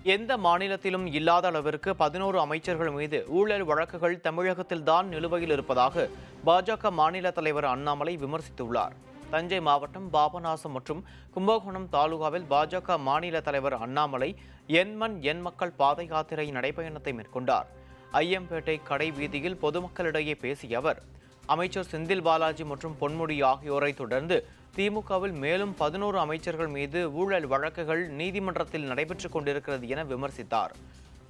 எந்த மாநிலத்திலும் இல்லாத அளவிற்கு 11 அமைச்சர்கள் மீது ஊழல் வழக்குகள் தமிழகத்தில்தான் நிலுவையில் இருப்பதாக பாஜக மாநில தலைவர் அண்ணாமலை விமர்சித்துள்ளார். தஞ்சை மாவட்டம் பாபநாசம் மற்றும் கும்பகோணம் தாலுகாவில் பாஜக மாநில தலைவர் அண்ணாமலை என் மண் என் மக்கள் பாத யாத்திரை நடைபயணத்தை மேற்கொண்டார். ஐயம்பேட்டை கடை வீதியில் பொதுமக்களிடையே பேசிய அவர், அமைச்சர் செந்தில் பாலாஜி மற்றும் பொன்முடி ஆகியோரை தொடர்ந்து திமுகவில் மேலும் 11 அமைச்சர்கள் மீது ஊழல் வழக்குகள் நீதிமன்றத்தில் நடைபெற்றுக் கொண்டிருக்கிறது என விமர்சித்தார்.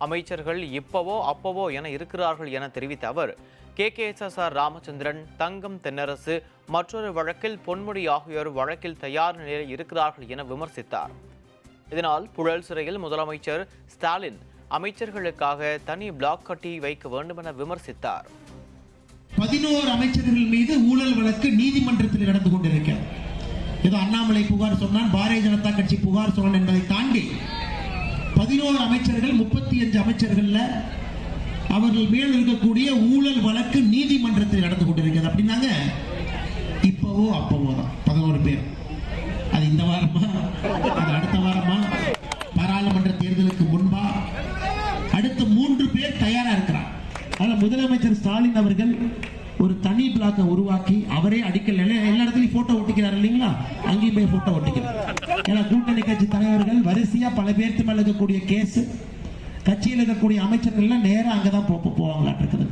அமைச்சர்கள் இப்பவோ அப்பவோ என இருக்கிறார்கள் என தெரிவித்த அவர், KKSSR ராமச்சந்திரன், தங்கம் தென்னரசு மற்றொரு வழக்கில் பொன்முடி ஆகியோர் வழக்கில் தயார் நிலையில் இருக்கிறார்கள் என விமர்சித்தார். இதனால் புழல் சிறையில் முதலமைச்சர் ஸ்டாலின் அமைச்சர்களுக்காக தனி பிளாக் கட்டி வைக்க வேண்டும் என விமர்சித்தார். 11 அமைச்சர்கள் மீது ஊழல் வழக்கு நீதிமன்றத்தில் நடந்து கொண்டிருக்கிறது. ஏதோ அண்ணாமலை புகார் சொன்னான், பாரதிய ஜனதா கட்சி புகார் சொன்னான் என்பதை தாண்டி 11 அமைச்சர்கள் 35 அமைச்சர்கள் அவர்கள் மேல் இருக்கக்கூடிய ஊழல் வழக்கு நீதிமன்றத்தில் நடந்து கொண்டிருக்கிறது. அப்படின்னாங்க இப்பவோ அப்பவோ தான் 11 பேர். அது இந்த வாரமா, அது அடுத்த வாரமா, பாராளுமன்ற தேர்தலுக்கு முன்பா, அடுத்த 3 பேர் தயாரா இருக்கிறார். அதனால முதலமைச்சர் ஸ்டாலின் அவர்கள் ஒரு தனி பிளாக்கை உருவாக்கி அவரே அடிக்கல, எல்லா இடத்துலயும் போட்டோ ஒட்டிக்கிறார் இல்லைங்களா, அங்கேயும் போய் போட்டோ ஒட்டிக்கிறார். ஏன்னா கூட்டணி கட்சி தலைவர்கள் வரிசையா பல பேருக்கு மேல இருக்கக்கூடிய கேஸ், கட்சியில் இருக்கக்கூடிய அமைச்சர்கள் நேரம் அங்கதான் போவாங்களாட்டு இருக்குது.